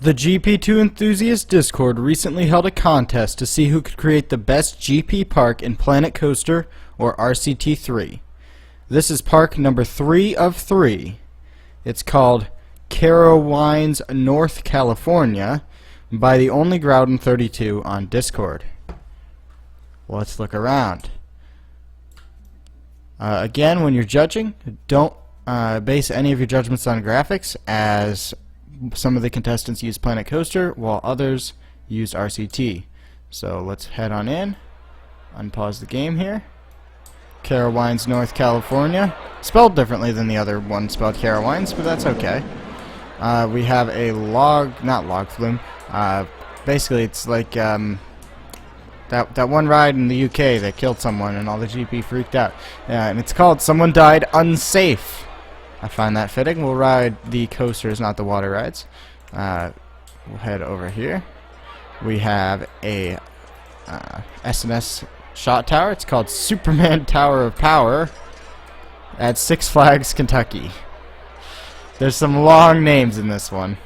The GP2 Enthusiast Discord recently held a contest to see who could create the best GP park in Planet Coaster or RCT3. This is park number 3 of 3. It's called Carrowhinds, North California by the Only Groudon 32 on Discord. Let's look around. Again, when you're judging, don't base any of your judgments on graphics, as some of the contestants use Planet Coaster while others use RCT. So let's head on in, unpause the game here. Carrowhinds, North California. Spelled differently than the other one spelled Carrowhinds, but that's okay. We have a not log flume. Basically, it's like that one ride in the UK that killed someone and all the GP freaked out. And it's called Someone Died Unsafe. I find that fitting. We'll ride the coasters, not the water rides. We'll head over here. We have a S&S shot tower. It's called Superman Tower of Power at Six Flags, Kentucky. There's some long names in this one.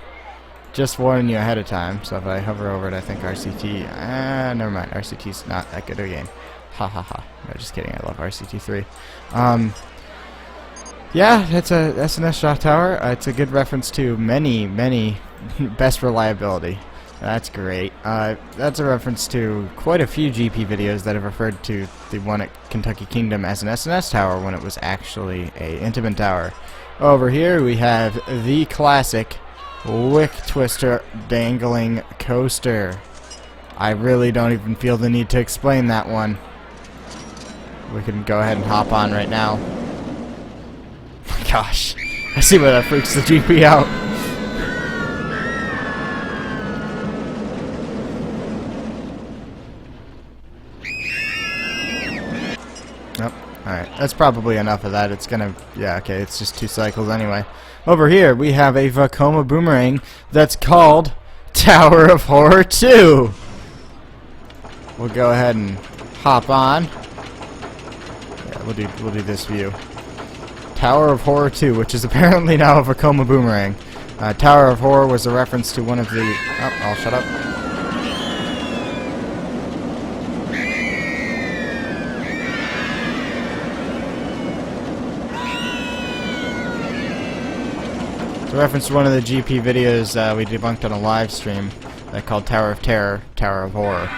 Just warning you ahead of time. So if I hover over it, I think RCT... never mind. RCT's not that good a game. Ha ha ha. No, just kidding. I love RCT3. Yeah, it's a S&S shot tower. It's a good reference to many best reliability. That's great. That's a reference to quite a few GP videos that have referred to the one at Kentucky Kingdom as an S&S tower when it was actually a Intamin tower. Over here we have the classic Wick Twister dangling coaster. I really don't even feel the need to explain that one. We can go ahead and hop on right now. Gosh, I see where that freaks the GP out. Nope. Alright, that's probably enough of that. It's gonna... yeah, okay, it's just 2 cycles anyway. Over here, we have a Vekoma boomerang that's called Tower of Horror 2. We'll go ahead and hop on. Yeah, we'll do this view. Tower of Horror 2, which is apparently now a Vekoma boomerang. Tower of Horror was a reference to one of the... oh, I'll shut up. It's a reference to one of the GP videos we debunked on a live stream called Tower of Terror, Tower of Horror.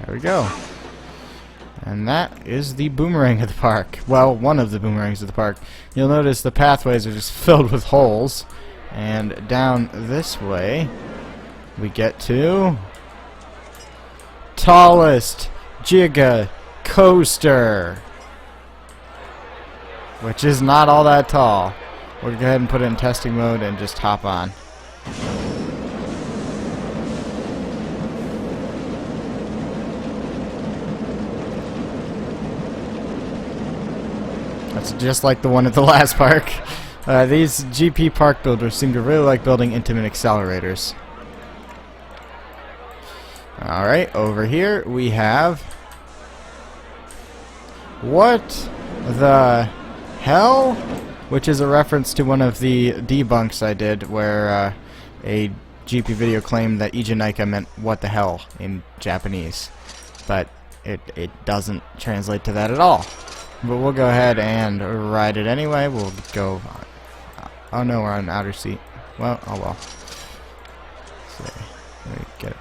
There we go. And that is the boomerang of the park. Well, one of the boomerangs of the park. You'll notice the pathways are just filled with holes. And down this way, we get to... tallest Giga Coaster. Which is not all that tall. We'll go ahead and put it in testing mode and just hop on. It's just like the one at the last park. These GP park builders seem to really like building Intamin accelerators. Alright, over here we have... what the hell? Which is a reference to one of the debunks I did where a GP video claimed that Ijanika meant what the hell in Japanese. But it doesn't translate to that at all. But we'll go ahead and ride it anyway. We'll go... oh no, we're on outer seat. Well, oh well. Let's see. Let me get it.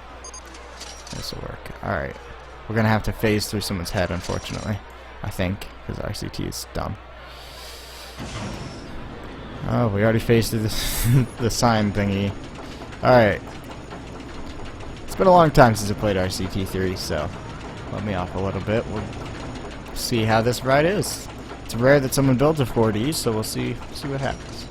This will work. Alright. We're going to have to phase through someone's head, unfortunately. I think. Because RCT is dumb. Oh, we already phased through this the sign thingy. Alright. It's been a long time since I played RCT3, so... let me off a little bit. We'll see how this ride is. It's rare that someone builds a 4D, so we'll see what happens.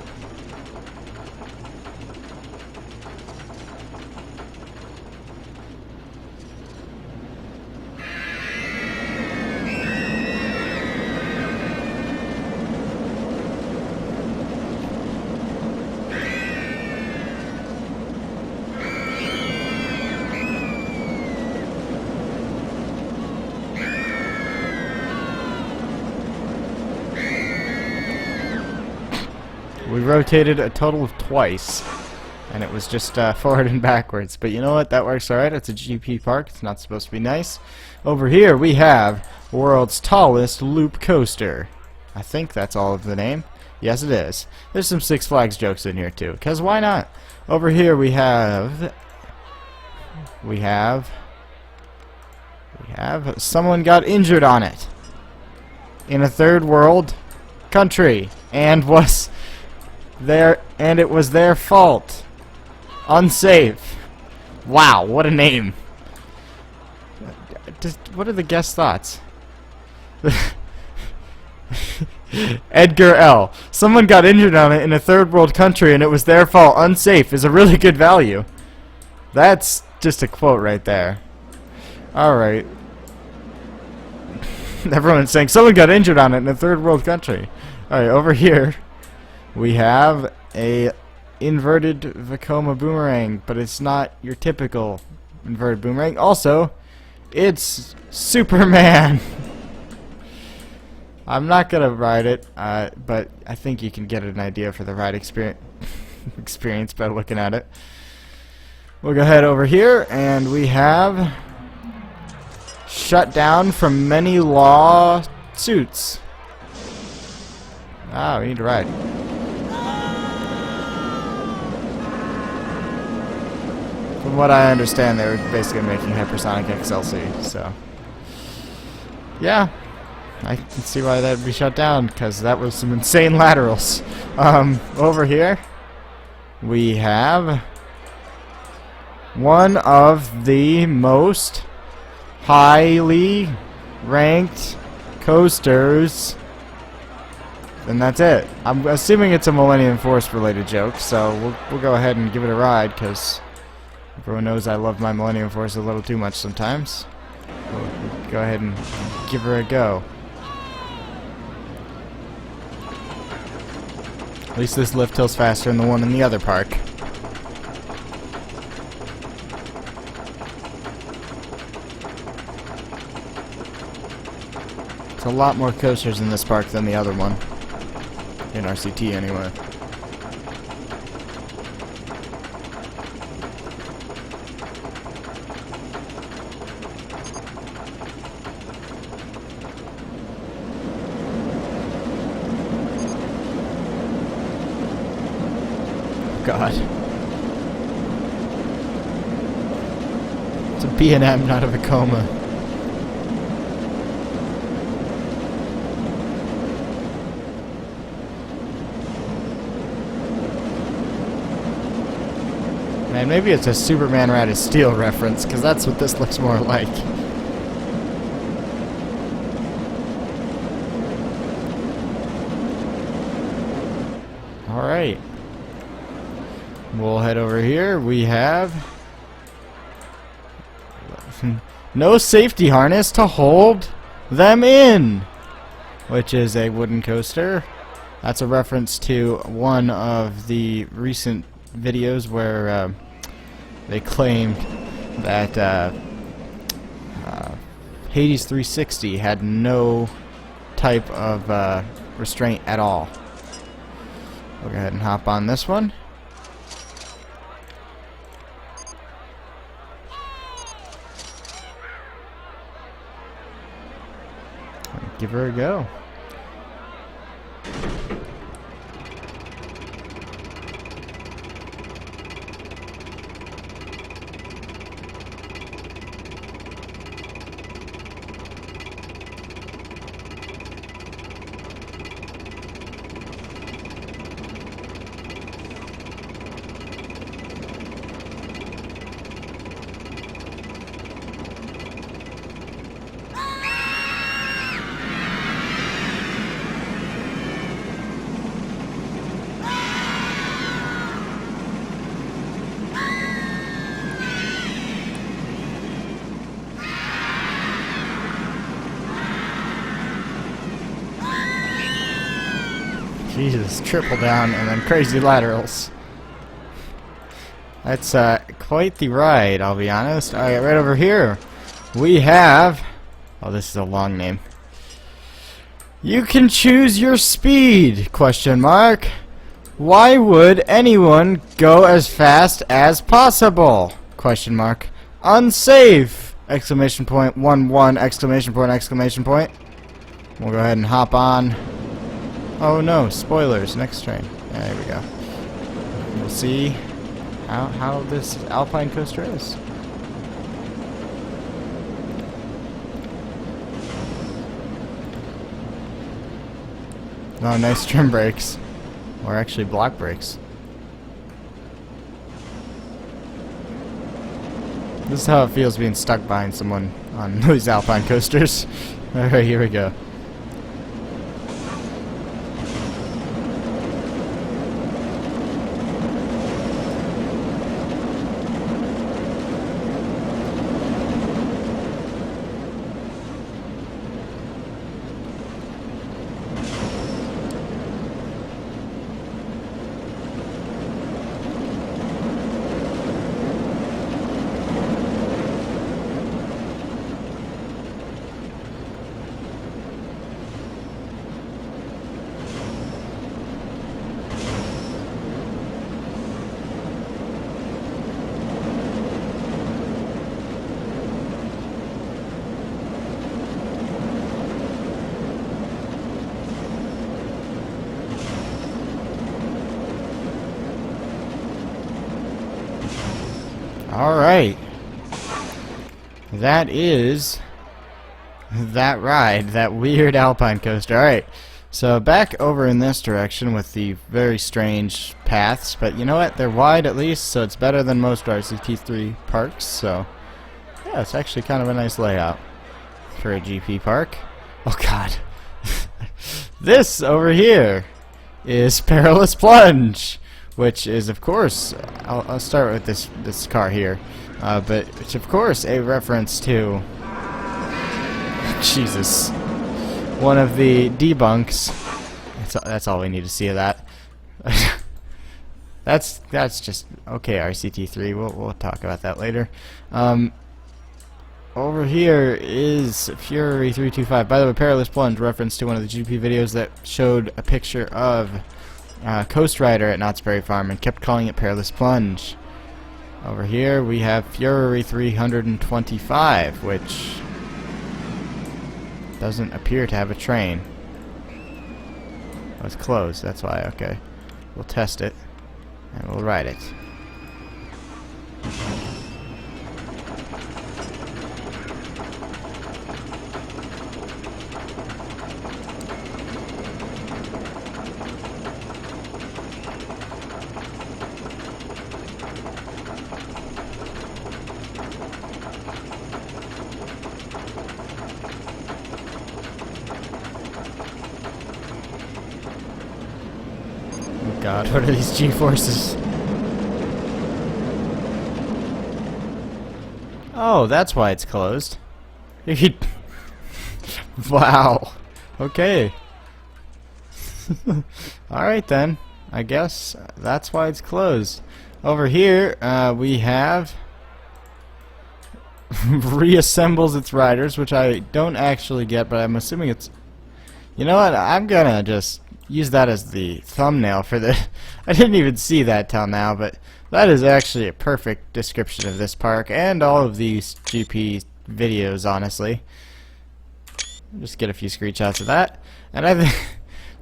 rotated a total of twice. And it was just forward and backwards. But you know what? That works alright. It's a GP park. It's not supposed to be nice. Over here we have world's tallest loop coaster. I think that's all of the name. Yes, it is. There's some Six Flags jokes in here too. Because why not? Over here we have someone got injured on it. In a third world country. And it was their fault. Unsafe. Wow, what a name. What are the guest thoughts? Edgar L. Someone got injured on it in a third world country and it was their fault. Unsafe is a really good value. That's just a quote right there. Alright. Everyone's saying someone got injured on it in a third world country. Alright, over here we have a inverted Vekoma boomerang, but it's not your typical inverted boomerang. Also, it's Superman. I'm not gonna ride it, but I think you can get an idea for the ride experience by looking at it. We'll go ahead over here, and we have shut down from many lawsuits. Ah, we need to ride. From what I understand, they were basically making Hypersonic XLC, so yeah, I can see why that would be shut down, because that was some insane laterals. Over here, we have one of the most highly ranked coasters, and that's it. I'm assuming it's a Millennium Force related joke, so we'll go ahead and give it a ride, because everyone knows I love my Millennium Force a little too much sometimes. We'll go ahead and give her a go. At least this lift hill's faster than the one in the other park. There's a lot more coasters in this park than the other one. In RCT anyway. God. It's a B&M, not a Vekoma. Man, maybe it's a Superman Ride of Steel reference, because that's what this looks more like. Alright. We'll head over here. We have no safety harness to hold them in, which is a wooden coaster. That's a reference to one of the recent videos where they claimed that Hades 360 had no type of restraint at all. We'll go ahead and hop on this one. Give her a go. Jesus, triple down and then crazy laterals. That's quite the ride, I'll be honest. Alright, right over here we have... Oh, this is a long name. You can choose your speed, question mark. Why would anyone go as fast as possible? Question mark. Unsafe! Exclamation point, 1-1, exclamation point, exclamation point. We'll go ahead and hop on. Oh no, spoilers, next train. Yeah, there we go. We'll see how this Alpine coaster is. Oh, nice trim brakes. Or actually block brakes. This is how it feels being stuck behind someone on these Alpine coasters. Alright, here we go. Alright. That is that ride, that weird Alpine coaster. Alright, so back over in this direction with the very strange paths, but you know what? They're wide at least, so it's better than most RCT3 parks, so yeah, it's actually kind of a nice layout for a GP park. Oh god. This over here is Perilous Plunge, which is, of course, I'll start with this car here, but it's, of course, a reference to, Jesus, one of the debunks. That's all we need to see of that. That's just, okay, RCT3, we'll talk about that later. Over here is Fury 325. By the way, Perilous Plunge, reference to one of the GP videos that showed a picture of Coast Rider at Knott's Berry Farm and kept calling it Perilous Plunge. Over here we have Fury 325, which doesn't appear to have a train. Oh, it's closed, that's why, okay. We'll test it, and we'll ride it. God, what are these G-forces? Oh, that's why it's closed. Wow. Okay. Alright then. I guess that's why it's closed. Over here, we have reassembles its riders, which I don't actually get, but I'm assuming it's... You know what? I'm gonna just use that as the thumbnail for the... I didn't even see that till now, but that is actually a perfect description of this park and all of these GP videos, honestly. Just get a few screenshots of that, and I think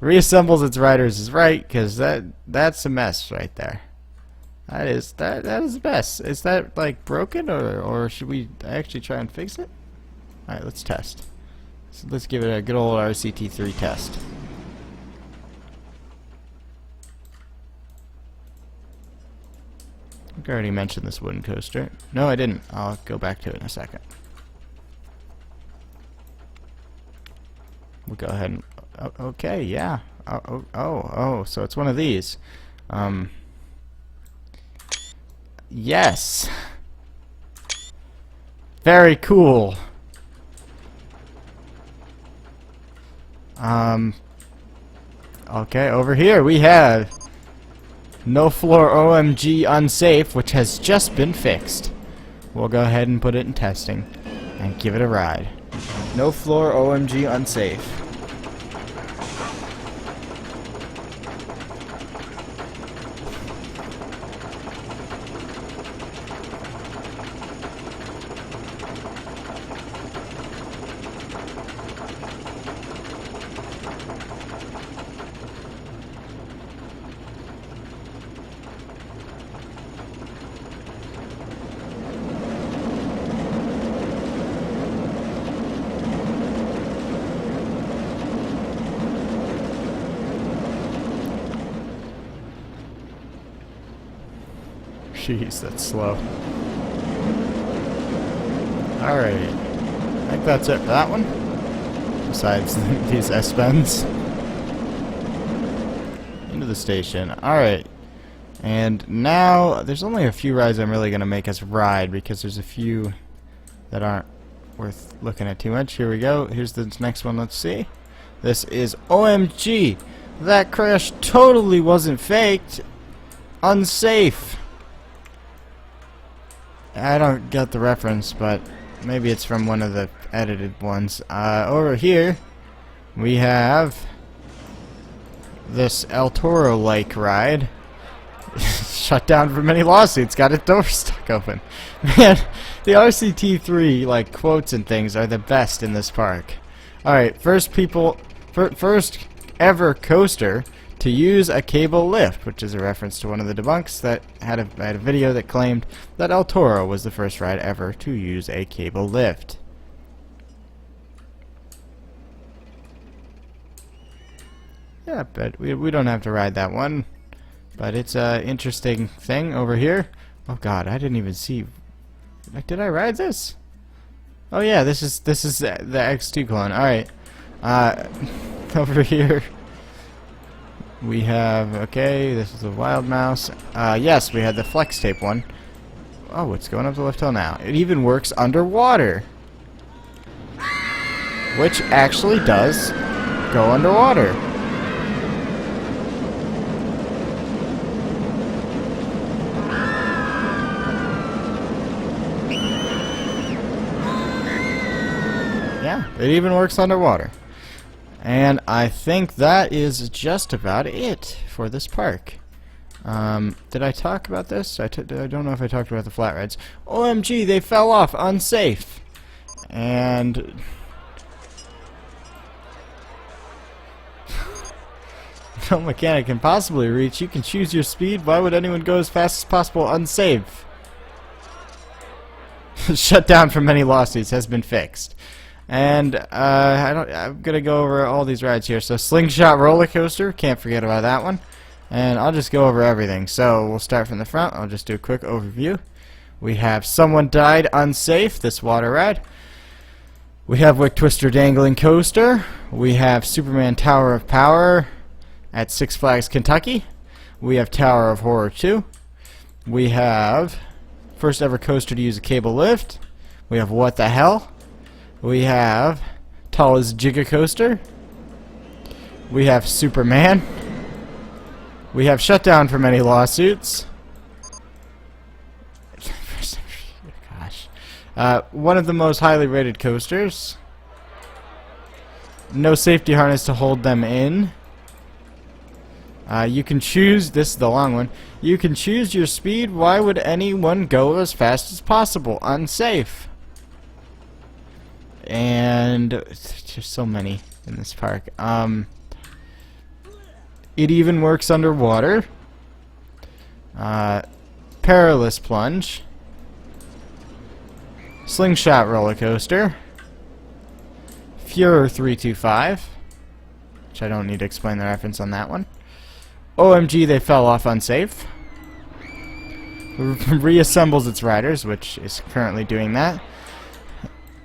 reassembles its riders is right, because that's a mess right there. That is the best. Is that like broken, or should we actually try and fix it? All right, let's test. So let's give it a good old RCT3 test. I think I already mentioned this wooden coaster. No, I didn't. I'll go back to it in a second. We'll go ahead and... okay, yeah. Oh, so it's one of these. Yes. Very cool. Okay, over here we have No Floor OMG Unsafe, which has just been fixed. We'll go ahead and put it in testing and give it a ride. No Floor OMG Unsafe. Jeez, that's slow. Alright. I think that's it for that one. Besides these S-bends. Into the station. Alright. And now, there's only a few rides I'm really going to make us ride, because there's a few that aren't worth looking at too much. Here we go. Here's the next one. Let's see. This is OMG. That crash totally wasn't faked. Unsafe. I don't get the reference, but maybe it's from one of the edited ones. Over here, we have this El Toro-like ride. Shut down for many lawsuits. Got its door stuck open. Man, the RCT3 like quotes and things are the best in this park. All right, first ever coaster to use a cable lift, which is a reference to one of the debunks that had a video that claimed that El Toro was the first ride ever to use a cable lift. Yeah, but we don't have to ride that one. But it's an interesting thing over here. Oh God, I didn't even see. Like, did I ride this? Oh yeah, this is the X2 clone. All right, over here we have. Okay, this is the Wild Mouse. Yes, we had the Flex Tape one. Oh, it's going up the lift hill now. It even works underwater, which actually does go underwater. Yeah, it even works underwater. And I think that is just about it for this park. Did I talk about this? I don't know if I talked about the flat rides. OMG, they fell off. Unsafe. And no mechanic can possibly reach. You can choose your speed. Why would anyone go as fast as possible? Unsafe. Shut down from many lawsuits has been fixed. And I'm gonna go over all these rides here. So Slingshot roller coaster, can't forget about that one. And I'll just go over everything. So we'll start from the front. I'll just do a quick overview. We have Someone Died Unsafe, this water ride. We have Wick Twister Dangling Coaster. We have Superman Tower of Power at Six Flags Kentucky. We have Tower of Horror 2. We have first ever coaster to use a cable lift. We have What the Hell. We have Tallest Giga Coaster. We have Superman. We have Shut Down for Many Lawsuits. Gosh. One of the most highly rated coasters. No safety harness to hold them in. You can choose, this is the long one, you can choose your speed. Why would anyone go as fast as possible? Unsafe. And there's so many in this park. It even works underwater. Perilous Plunge. Slingshot roller coaster. Furor 325, which I don't need to explain the reference on that one. OMG, they fell off unsafe. Reassembles its riders, which is currently doing that.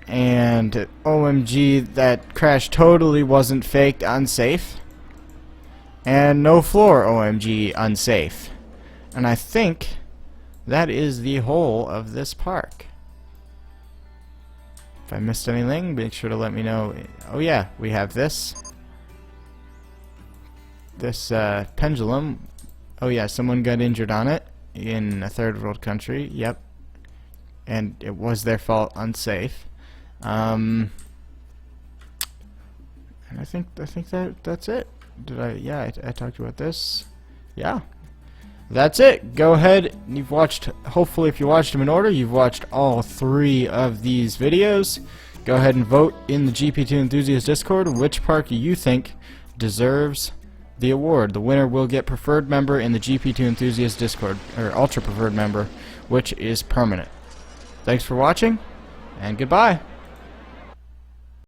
And OMG, that crash totally wasn't faked, unsafe. And No Floor, OMG, unsafe. And I think that is the whole of this park. If I missed anything, make sure to let me know. Oh yeah, we have this pendulum. Oh yeah, someone got injured on it in a third world country. Yep. And it was their fault, unsafe. And I think that's it. Did I? Yeah, I talked about this. Yeah, that's it. Go ahead. You've watched. Hopefully, if you watched them in order, you've watched all 3 of these videos. Go ahead and vote in the GP2 Enthusiast Discord which park you think deserves the award. The winner will get preferred member in the GP2 Enthusiast Discord, or ultra preferred member, which is permanent. Thanks for watching, and goodbye.